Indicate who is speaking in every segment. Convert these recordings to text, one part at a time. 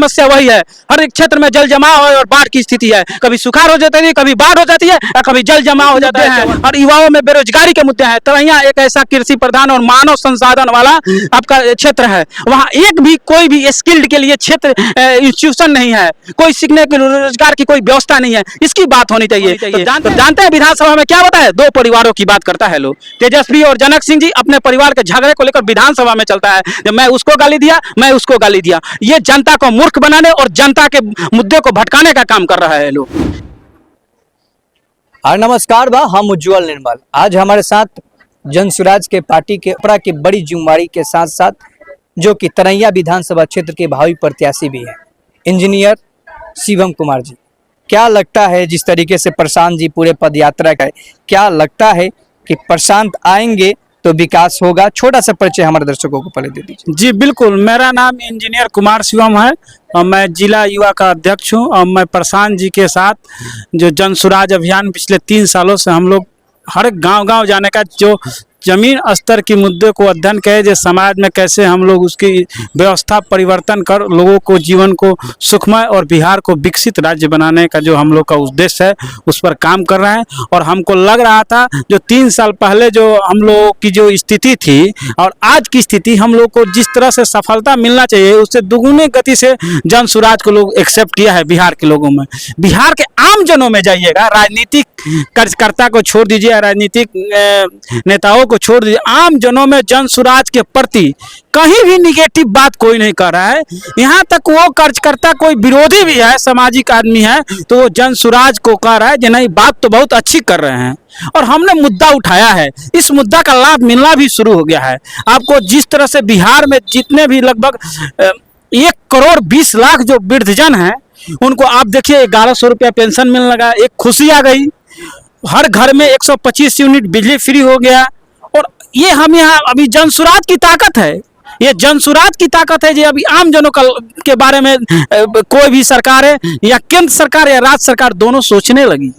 Speaker 1: समस्या वही है। हर एक क्षेत्र में जल जमाव और बाढ़ की स्थिति है, कभी सुखाड़ हो जाती है, कभी बाढ़ हो जाती है, कभी जल जमाव हो जाता है। और युवाओं में बेरोजगारी के मुद्दे हैं। तरैया एक ऐसा कृषि प्रधान और मानव संसाधन वाला आपका क्षेत्र है, वहाँ एक भी कोई भी स्किल्ड के लिए क्षेत्र इंस्टीट्यूशन नहीं है, कोई सीखने के रोजगार की कोई व्यवस्था नहीं है। इसकी बात होनी चाहिए। तो जानते हैं विधानसभा में क्या होता है? दो परिवारों की बात करता है लोग, तेजस्वी और जनक सिंह जी अपने परिवार के झगड़े को लेकर विधानसभा में चलता है, जब मैं उसको गाली दिया, मैं उसको गाली दिया। ये जनता को मूर्ख बनाने और जनता के मुद्दे को भटकाने का काम कर रहा है लोग।
Speaker 2: नमस्कार बा, हम उज्जवल निर्मल। आज हमारे साथ जनसुराज के पार्टी के अपरा की बड़ी जिम्मेवारी के साथ साथ जो कि तरैया विधानसभा क्षेत्र के भावी प्रत्याशी भी हैं, इंजीनियर शिवम कुमार जी। क्या लगता है जिस तरीके से प्रशांत जी पूरे पद यात्रा का, क्या लगता है कि प्रशांत आएंगे तो विकास होगा? छोटा सा परिचय हमारे दर्शकों को पहले दे दीजिए।
Speaker 1: जी बिल्कुल, मेरा नाम इंजीनियर कुमार शिवम है और मैं जिला युवा का अध्यक्ष हूं। और मैं प्रशांत जी के साथ जो जनसुराज अभियान पिछले 3 सालों से हम लोग हर गांव-गांव जाने का, जो जमीन स्तर की मुद्दे को अध्ययन करें, जो समाज में कैसे हम लोग उसकी व्यवस्था परिवर्तन कर लोगों को जीवन को सुखमय और बिहार को विकसित राज्य बनाने का जो हम लोग का उद्देश्य है, उस पर काम कर रहे हैं। और हमको लग रहा था जो 3 साल पहले जो हम लोगों की जो स्थिति थी और आज की स्थिति, हम लोग को जिस तरह से सफलता मिलना चाहिए उससे दुगुनी गति से जनसुराज को लोग एक्सेप्ट किया है। बिहार के लोगों में, बिहार के आम जनों में जाइएगा, राजनीतिक कार्यकर्ता को छोड़ दीजिए, राजनीतिक नेताओं को छोड़ दीजिए, आम जनों में जनसुराज के प्रति कहीं भी निगेटिव बात कोई नहीं कर रहा है। यहाँ तक वो कार्यकर्ता कोई विरोधी भी है, सामाजिक आदमी है, तो वो जनसुराज को कह रहा है कि नहीं, बात तो बहुत अच्छी कर रहे हैं। और हमने मुद्दा उठाया है, इस मुद्दा का लाभ मिलना भी शुरू हो गया है। आपको जिस तरह से बिहार में जितने भी लगभग 1 करोड़ 20 लाख जो वृद्धजन हैं, उनको आप देखिए 1100 रुपया पेंशन मिलने लगा, एक खुशी आ गई। हर घर में 125 यूनिट बिजली फ्री हो गया। और ये हम यहाँ अभी जनसुराज की ताकत है, ये जनसुराज की ताकत है जो अभी आम जनों के बारे में कोई भी सरकार है या केंद्र सरकार या राज्य सरकार दोनों सोचने लगी,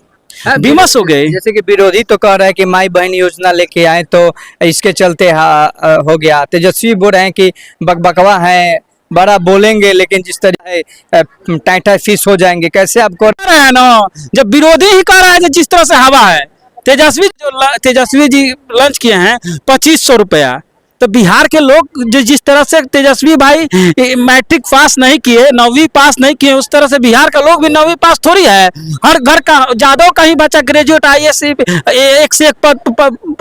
Speaker 1: विमर्श हो गए।
Speaker 2: जैसे कि विरोधी तो कह रहा है कि माई बहन योजना लेके आए तो इसके चलते हो गया। तेजस्वी बोल रहे हैं कि बकबकवा है, बड़ा बोलेंगे लेकिन जिस तरह टाइटा फिश हो जाएंगे। कैसे आपको
Speaker 1: रहे हैं ना, जब विरोधी ही कह रहा है जिस तरह से हवा है। तेजस्वी जी लॉन्च किए हैं 2500 रुपया, तो बिहार के लोग जो जिस तरह से तेजस्वी भाई मैट्रिक पास नहीं किए, 9वीं पास नहीं किए, उस तरह से बिहार का लोग भी 9वीं पास थोड़ी है। हर घर का जादव का ही बच्चा ग्रेजुएट IAS एक से एक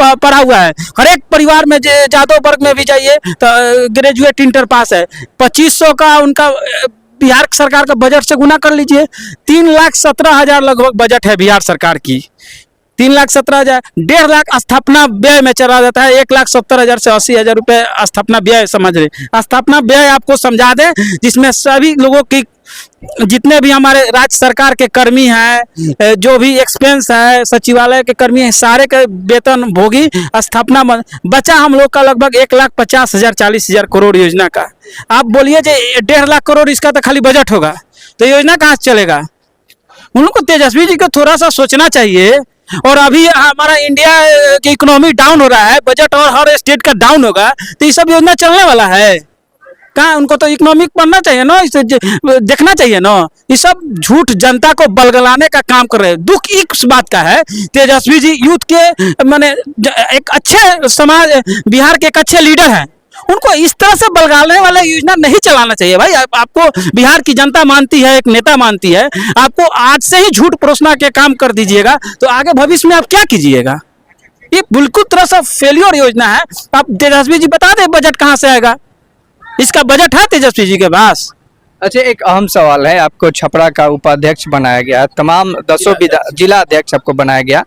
Speaker 1: पढ़ा हुआ है। हर एक परिवार में जादव वर्ग में भी जाइए तो ग्रेजुएट इंटर पास है। 2500 का उनका बिहार सरकार का बजट से गुना कर लीजिए, 3,17,000 लगभग बजट है बिहार सरकार की। 3,17,000, 1.5 लाख स्थापना व्यय में चला जाता है। 1,70,000 से 80,000 रुपए स्थापना व्यय समझ रहे। स्थापना व्यय आपको समझा दें, जिसमें सभी लोगों की, जितने भी हमारे राज्य सरकार के कर्मी हैं, जो भी एक्सपेंस है, सचिवालय के कर्मी हैं, सारे के वेतन भोगी स्थापना बचा हम लोग का लगभग 1,50,000 40,000 करोड़ योजना का। आप बोलिए जो 1.5 लाख करोड़ इसका तो खाली बजट होगा, तो योजना कहाँ से चलेगा? उन लोग को, तेजस्वी जी को थोड़ा सा सोचना चाहिए। और अभी हमारा इंडिया की इकोनॉमी डाउन हो रहा है, बजट और हर स्टेट का डाउन होगा, तो ये सब योजना चलने वाला है कहाँ? उनको तो इकोनॉमिक पढ़ना चाहिए ना, इसे देखना चाहिए ना। ये सब झूठ जनता को बलगलाने का काम कर रहे हैं। दुख इस बात का है, तेजस्वी जी यूथ के माने एक अच्छे समाज, बिहार के एक अच्छे लीडर हैं, उनको इस तरह से बलगाने वाला योजना नहीं चलाना चाहिए भाई। आपको बिहार की जनता मानती है, एक नेता मानती है, आपको आज से ही झूठ परोसना के काम कर दीजिएगा तो आगे भविष्य में आप क्या कीजिएगा? ये बिल्कुल तरह से फेलियर योजना है। आप तेजस्वी जी बता दें बजट कहाँ से आएगा? इसका बजट है तेजस्वी जी के पास?
Speaker 2: अच्छा, एक अहम सवाल है, आपको छपरा का उपाध्यक्ष बनाया गया, तमाम 10 जिला अध्यक्ष आपको बनाया गया,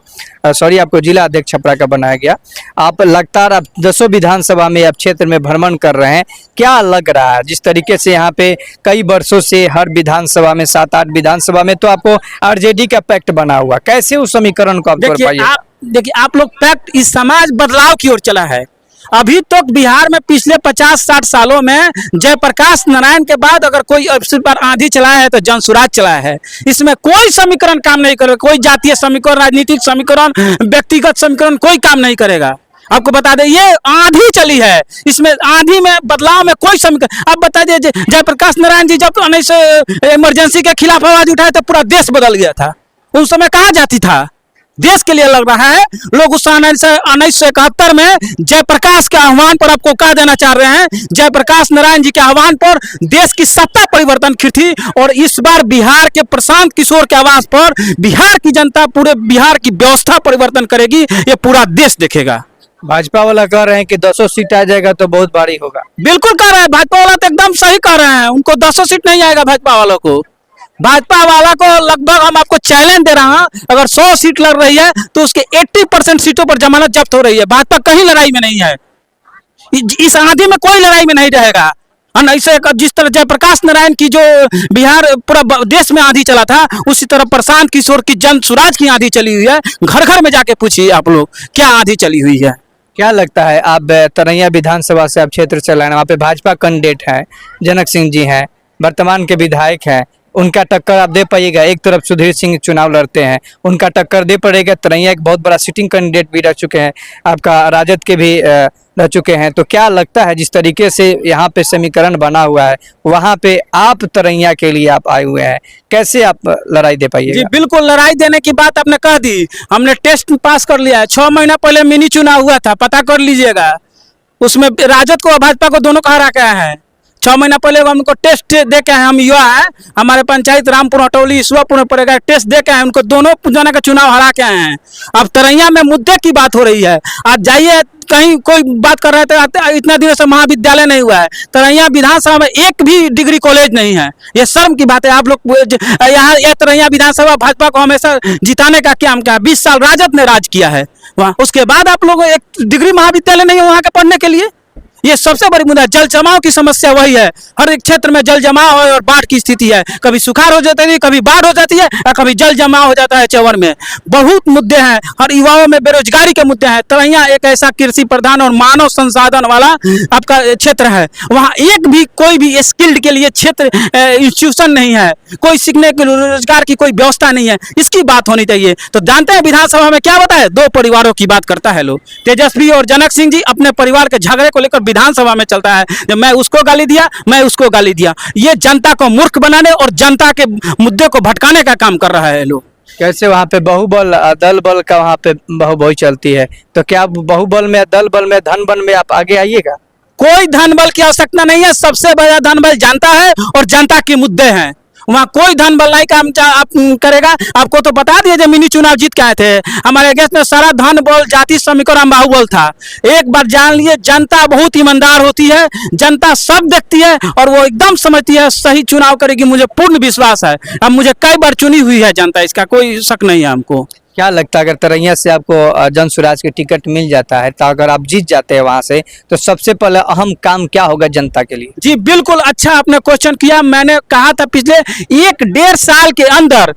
Speaker 2: आपको जिला अध्यक्ष छपरा का बनाया गया। आप लगातार आप 10 विधानसभा में आप क्षेत्र में भ्रमण कर रहे हैं, क्या लग रहा है जिस तरीके से यहाँ पे कई वर्षों से हर विधानसभा में 7-8 विधानसभा में तो आपको RJD का पैक्ट बना हुआ, कैसे उस समीकरण को आप तोड़ पाइए?
Speaker 1: देखिए आप लोग पैक्ट, इस समाज बदलाव की ओर चला है। अभी तक तो बिहार में पिछले 50-60 सालों में जयप्रकाश नारायण के बाद अगर कोई अवसर पर आंधी चलाया है तो जनसुराज चलाया है। इसमें कोई समीकरण काम नहीं करेगा, कोई जातीय समीकरण, राजनीतिक समीकरण, व्यक्तिगत समीकरण कोई काम नहीं करेगा। आपको बता दें ये आंधी चली है, इसमें आंधी में बदलाव में कोई समीकरण। अब बता दीजिए जयप्रकाश नारायण जी जब 19 इमरजेंसी के खिलाफ आवाज उठाए तो पूरा देश बदल गया था। उस समय कहाँ जाती था, देश के लिए लग रहा है। लोग उस 1971 में जयप्रकाश के आह्वान पर, आपको कह देना चाह रहे हैं, जयप्रकाश नारायण जी के आह्वान पर देश की सत्ता परिवर्तन की थी। और इस बार बिहार के प्रशांत किशोर के आवाज पर बिहार की जनता पूरे बिहार की व्यवस्था परिवर्तन करेगी, ये पूरा देश देखेगा।
Speaker 2: भाजपा वाला कह रहे हैं कि 200 सीट आ जाएगा तो बहुत भारी होगा।
Speaker 1: बिल्कुल कह रहे हैं, भाजपा वाला तो एकदम सही कह रहे हैं, उनको 200 सीट नहीं आएगा भाजपा वालों को। भाजपा वाला को लगभग हम आपको चैलेंज दे रहा हूं, अगर 100 सीट लग रही है तो उसके 80% सीटों पर जमानत जब्त हो रही है। भाजपा कहीं लड़ाई में नहीं है, इस आंधी में कोई लड़ाई में नहीं रहेगा। ऐसे जिस तरह जयप्रकाश नारायण की जो बिहार पूरा देश में आंधी चला था, उसी तरह प्रशांत किशोर की जन स्वराज की आंधी चली हुई है। घर घर में जाके पूछिए आप लोग क्या आंधी चली हुई है।
Speaker 2: क्या लगता है, आप तरैया विधानसभा से आप क्षेत्र चल रहे हैं, वहाँ पे भाजपा कैंडिडेट है, जनक सिंह जी हैं, वर्तमान के विधायक हैं, उनका टक्कर आप दे पाइएगा? एक तरफ सुधीर सिंह चुनाव लड़ते हैं, उनका टक्कर दे पड़ेगा? तरैया एक बहुत बड़ा सिटिंग कैंडिडेट भी रह चुके हैं, आपका राजद के भी रह चुके हैं। तो क्या लगता है जिस तरीके से यहाँ पे समीकरण बना हुआ है, वहाँ पे आप तरैया के लिए आप आए हुए हैं, कैसे आप लड़ाई दे पाइएगा?
Speaker 1: जी बिल्कुल, लड़ाई देने की बात आपने कह दी। हमने टेस्ट पास कर लिया है, 6 महीना पहले मिनी चुनाव हुआ था, पता कर लीजिएगा। उसमें राजद को भाजपा को दोनों को हरा के आए हैं। 6 महीना पहले हमको टेस्ट दे के हम युवा है, हमारे पंचायत रामपुर हटौली ईश्वरपुर में पड़ेगा, टेस्ट दे के आए, उनको दोनों जना का चुनाव हरा के आए हैं। अब तरैया में मुद्दे की बात हो रही है। आज जाइए कहीं कोई बात कर रहे थे, इतना दिनों से महाविद्यालय नहीं हुआ है। तरैया विधानसभा में एक भी डिग्री कॉलेज नहीं है, ये शर्म की बात है। आप लोग यहाँ यह तरैया विधानसभा भाजपा को हमेशा जिताने का काम किया, 20 साल राजद ने राज किया है वहाँ, उसके बाद आप लोग एक डिग्री महाविद्यालय नहीं है वहाँ के पढ़ने के लिए। ये सबसे बड़ी मुद्दा, जल जमाव की समस्या वही है। हर एक क्षेत्र में जल जमाव है और बाढ़ की स्थिति है, कभी सुखाड़ हो जाती है, कभी बाढ़ हो जाती है, और कभी जल जमाव हो जाता है चंवर में। बहुत मुद्दे हैं, हर युवाओं में बेरोजगारी के मुद्दे हैं। तरैया एक ऐसा कृषि प्रधान और मानव संसाधन वाला आपका क्षेत्र है, वहाँ एक भी कोई भी स्किल्ड के लिए क्षेत्र इंस्टीट्यूशन नहीं है, कोई सीखने के रोजगार की कोई व्यवस्था नहीं है। इसकी बात होनी चाहिए। तो जानते हैं विधानसभा में क्या बताए, 2 परिवारों की बात करता है लोग, तेजस्वी और जनक सिंह जी अपने परिवार के झगड़े को लेकर विधानसभा में चलता है, जब मैं उसको गाली दिया, मैं उसको गाली दिया। ये जनता को मूर्ख बनाने और जनता के मुद्दे को भटकाने का काम कर रहा है लोग।
Speaker 2: कैसे वहाँ पे बहुबल दल बल का वहाँ पे बहुबोई चलती है, तो क्या बहुबल में, दल बल में, धन बल में आप आगे आइएगा?
Speaker 1: कोई धन बल की आवश्यकता नहीं है, सबसे बड़ा धन बल जनता है और जनता के मुद्दे हैं। वहाँ कोई धन बल नहीं काम आप करेगा। आपको तो बता दिए जब मिनी चुनाव जीत के आए थे, हमारे अगेंस्ट में सारा धन बल जाति समीकरण बाहुबल था। एक बार जान लिए, जनता बहुत ईमानदार होती है, जनता सब देखती है और वो एकदम समझती है सही चुनाव करेगी, मुझे पूर्ण विश्वास है। अब मुझे कई बार चुनी हुई है जनता, इसका कोई शक नहीं है हमको।
Speaker 2: क्या लगता है अगर तरैया से आपको जन स्वराज की टिकट मिल जाता है, तो अगर आप जीत जाते हैं वहां से, तो सबसे पहले अहम काम क्या होगा जनता के लिए?
Speaker 1: जी बिल्कुल, अच्छा आपने क्वेश्चन किया। मैंने कहा था पिछले 1-1.5 साल के अंदर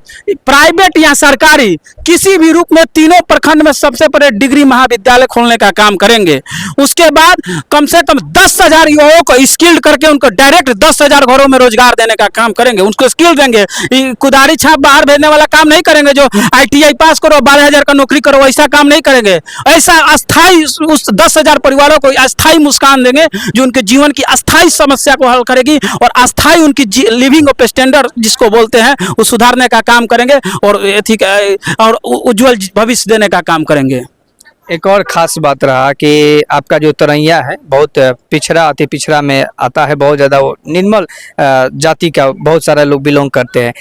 Speaker 1: प्राइवेट या सरकारी किसी भी रूप में तीनों प्रखंड में सबसे पहले डिग्री महाविद्यालय खोलने का काम करेंगे। उसके बाद कम से कम 10,000 युवाओं को स्किल्ड करके उनको डायरेक्ट 10,000 घरों में रोजगार देने का काम करेंगे, उनको स्किल देंगे। कुदारी छाप बाहर भेजने वाला काम नहीं करेंगे, जो ITI पास करो 12,000 का नौकरी करो, ऐसा काम नहीं करेंगे। ऐसा अस्थाई उस 10,000 परिवारों को अस्थाई मुस्कान देंगे जो उनके जीवन की अस्थाई समस्या को हल करेगी और अस्थाई उनकी लिविंग ऑफ स्टैंडर्ड जिसको बोलते हैं वो सुधारने का काम करेंगे और ठीक और उज्जवल भविष्य देने का काम करेंगे।
Speaker 2: एक और खास बात रहा कि आपका जो तरैया है बहुत पिछड़ा, अति पिछड़ा में आता है, बहुत ज़्यादा वो निर्मल जाति का बहुत सारे लोग बिलोंग करते हैं।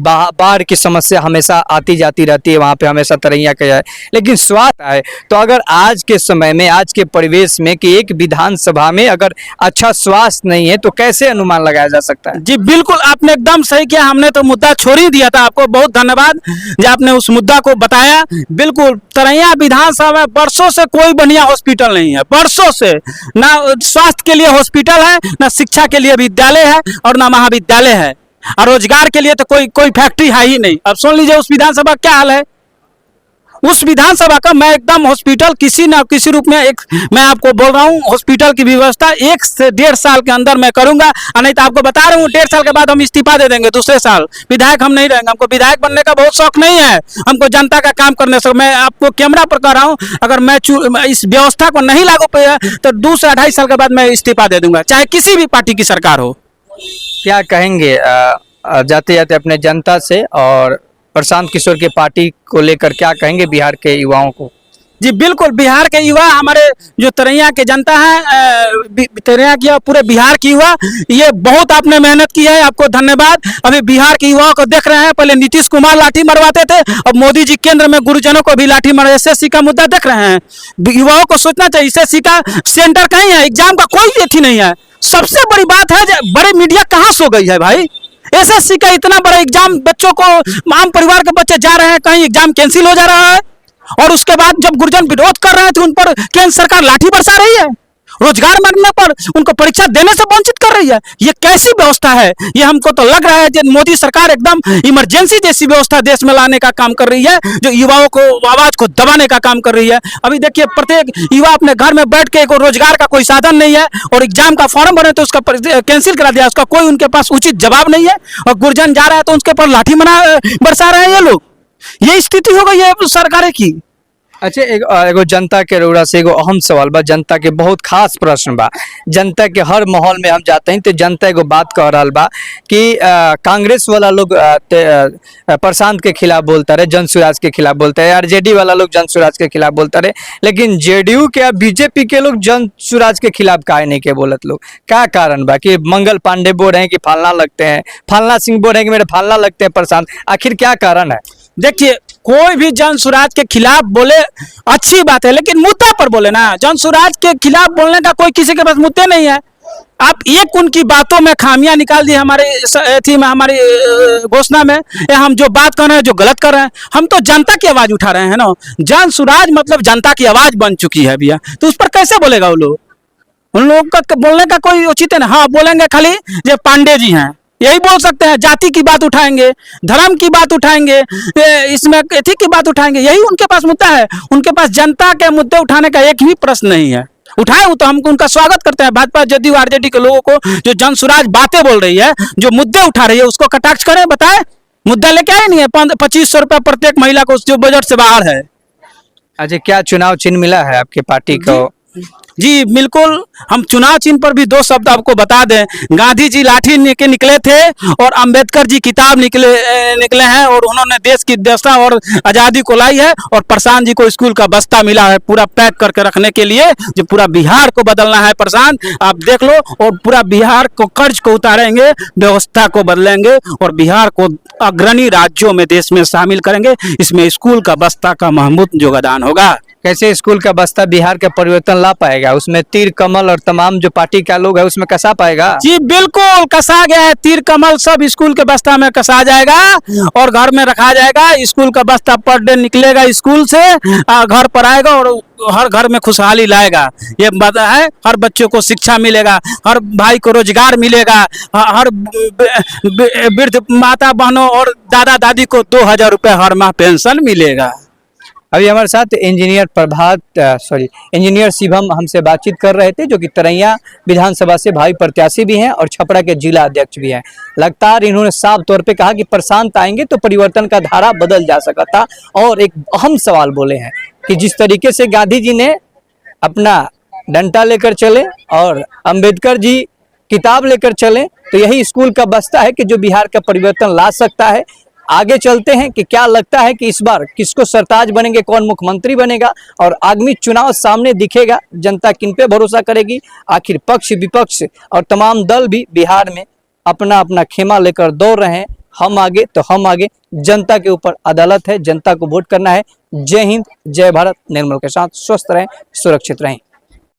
Speaker 2: बाढ़ की समस्या हमेशा आती जाती रहती है वहाँ पे, हमेशा तरैया का है। लेकिन स्वास्थ्य है, तो अगर आज के समय में, आज के परिवेश में कि एक विधानसभा में अगर अच्छा स्वास्थ्य नहीं है तो कैसे अनुमान लगाया जा सकता है?
Speaker 1: जी बिल्कुल, आपने एकदम सही किया। हमने तो मुद्दा छोड़ ही दिया था, आपको बहुत धन्यवाद जो आपने उस मुद्दा को बताया। बिल्कुल, तरैया विधानसभा में वर्षों से कोई बढ़िया हॉस्पिटल नहीं है, वर्षों से ना स्वास्थ्य के लिए हॉस्पिटल है, ना शिक्षा के लिए विद्यालय है और ना महाविद्यालय है, और रोजगार के लिए तो कोई फैक्ट्री है ही नहीं। अब सुन लीजिए उस विधानसभा क्या हाल है। उस विधानसभा का मैं एकदम हॉस्पिटल किसी न किसी रूप में एक मैं आपको बोल रहा हूँ हॉस्पिटल की व्यवस्था 1 से 1.5 साल के अंदर मैं करूंगा। और नहीं तो आपको बता रहा हूँ 1.5 साल के बाद हम इस्तीफा दे देंगे, दूसरे साल विधायक हम नहीं रहेंगे। हमको विधायक बनने का बहुत शौक नहीं है, हमको जनता का काम करने से। मैं आपको कैमरा पर कह रहा हूँ, अगर मैं इस व्यवस्था को नहीं लागू किया तो 2 से 2.5 साल के बाद मैं इस्तीफा दे दूंगा, चाहे किसी भी पार्टी की सरकार हो।
Speaker 2: क्या कहेंगे जाते जाते अपने जनता से और प्रशांत किशोर की पार्टी को लेकर क्या कहेंगे बिहार के युवाओं को?
Speaker 1: जी बिल्कुल, बिहार के युवा, हमारे जो तरैया के जनता है, तरैया की पूरे बिहार की युवा, ये बहुत आपने मेहनत की है, आपको धन्यवाद। अभी बिहार के युवाओं को देख रहे हैं, पहले नीतीश कुमार लाठी मरवाते थे, अब मोदी जी केंद्र में गुरुजनों को भी लाठी मर, एसएससी का मुद्दा देख रहे हैं। युवाओं को सोचना चाहिए, एसएससी का सेंटर कहीं है, एग्जाम का कोई एथी नहीं है। सबसे बड़ी बात है, बड़े मीडिया कहाँ सो गई है भाई? एसएससी का इतना बड़ा एग्जाम, बच्चों को, आम परिवार के बच्चे जा रहे हैं, कहीं एग्जाम कैंसिल हो जा रहा है, और उसके बाद जब गुरुजन विरोध कर रहे हैं तो उन पर केंद्र सरकार लाठी बरसा रही है, रोजगार मांगने पर उनको परीक्षा देने से वंचित कर रही है। ये कैसी व्यवस्था है? ये हमको तो लग रहा है कि मोदी सरकार एकदम इमरजेंसी जैसी व्यवस्था देश में लाने का काम कर रही है, जो युवाओं को आवाज को दबाने का काम कर रही है। अभी देखिए, प्रत्येक युवा अपने घर में बैठ के, रोजगार का कोई साधन नहीं है, और एग्जाम का फॉर्म भरे तो उसका कैंसिल करा दिया, उसका कोई उनके पास उचित जवाब नहीं है, और गुरुजन जा रहा है तो उसके पर लाठी बरसा रहे हैं ये लोग। ये स्थिति हो गई है सरकार की।
Speaker 2: अच्छा, एगो जनता के रउरा से एगो अहम सवाल बा, जनता के बहुत खास प्रश्न बा। जनता के हर माहौल में हम जाते हैं तो जनता एगो बात कह रहा बा कि कांग्रेस वाला लोग प्रशांत के खिलाफ बोलता रहे, जन सुराज के खिलाफ बोलता है, आरजेडी वाला लोग जन सुराज के खिलाफ बोलता रहे, लेकिन जेडीयू के बीजेपी के लोग जन सुराज के खिलाफ काहे नहीं के बोलत लोग? क्या कारण बा कि मंगल पांडे बोल रहे हैं कि फालना लगते हैं, फालना सिंह बोल रहे हैं कि मेरे फालना लगते हैं प्रशांत, आखिर क्या कारण है?
Speaker 1: देखिए, कोई भी जन सुराज के खिलाफ बोले अच्छी बात है, लेकिन मुद्दा पर बोले ना। जन सुराज के खिलाफ बोलने का कोई किसी के पास मुद्दे नहीं है। आप एक उनकी बातों में खामियां निकाल दी हमारे थी में, हमारी घोषणा में, या हम जो बात कर रहे हैं, जो गलत कर रहे हैं, हम तो जनता की आवाज उठा रहे हैं ना। जन सुराज मतलब जनता की आवाज बन चुकी है भैया, तो उस पर कैसे बोलेगा वो लोग? उन लोगों का बोलने का कोई उचित है ना। हाँ, बोलेंगे खाली जो पांडे जी हैं, यही बोल सकते हैं, जाति की बात उठाएंगे, धर्म की बात उठाएंगे, इसमें एथी की बात उठाएंगे, यही उनके पास मुद्दा है। उनके पास जनता के मुद्दे उठाने का एक भी प्रश्न नहीं है। उठाए तो हम उनका स्वागत करते हैं। भाजपा, जदयू, आरजेडी के लोगों को जो जन सुराज बातें बोल रही है, जो मुद्दे उठा रही है, उसको कटाक्ष करें, बताए। मुद्दा लेके आए नहीं है, 2500 रुपया प्रत्येक महिला को, जो बजट से बाहर है।
Speaker 2: अच्छा, क्या चुनाव चिन्ह मिला है आपके पार्टी को?
Speaker 1: जी बिल्कुल, हम चुनाव चिन्ह पर भी 2 शब्द आपको बता दें। गांधी जी लाठी लेके निकले थे, और अंबेडकर जी किताब निकले हैं, और उन्होंने देश की दशा और आज़ादी को लाई है। और प्रशांत जी को स्कूल का बस्ता मिला है, पूरा पैक करके रखने के लिए, जो पूरा बिहार को बदलना है। प्रशांत, आप देख लो, और पूरा बिहार को कर्ज को उतारेंगे, व्यवस्था को बदलेंगे, और बिहार को अग्रणी राज्यों में देश में शामिल करेंगे। इसमें स्कूल का बस्ता का महमूद योगदान होगा।
Speaker 2: कैसे स्कूल का बस्ता बिहार का परिवर्तन ला पाएगा? उसमें तीर कमल और तमाम जो पार्टी का लोग है उसमें कसा पाएगा?
Speaker 1: जी बिल्कुल, कसा गया है। तीर कमल सब स्कूल के बस्ता में कसा जाएगा, और घर में रखा जाएगा। स्कूल का बस्ता पर डे निकलेगा स्कूल से, घर पर आएगा, और हर घर में खुशहाली लाएगा। ये बात है, हर बच्चों को शिक्षा मिलेगा, हर भाई को रोजगार मिलेगा, हर वृद्ध माता बहनों और दादा दादी को 2000 रुपये हर माह पेंशन मिलेगा।
Speaker 2: अभी हमारे साथ इंजीनियर शिवम हमसे बातचीत कर रहे थे, जो कि तरैया विधानसभा से भावी प्रत्याशी भी हैं और छपरा के जिला अध्यक्ष भी हैं। लगातार इन्होंने साफ तौर पे कहा कि प्रशांत आएंगे तो परिवर्तन का धारा बदल जा सकता था, और एक अहम सवाल बोले हैं कि जिस तरीके से गांधी जी ने अपना डंडा लेकर चले और अंबेडकर जी किताब लेकर चले, तो यही स्कूल का बस्ता है कि जो बिहार का परिवर्तन ला सकता है। आगे चलते हैं कि क्या लगता है कि इस बार किसको सरताज बनेंगे, कौन मुख्यमंत्री बनेगा, और आगामी चुनाव सामने दिखेगा। जनता किन पे भरोसा करेगी? आखिर पक्ष विपक्ष और तमाम दल भी बिहार में अपना अपना खेमा लेकर दौड़ रहे हैं। हम आगे तो हम आगे, जनता के ऊपर अदालत है, जनता को वोट करना है। जय हिंद, जय भारत। निर्मल के साथ स्वस्थ रहें, सुरक्षित रहें।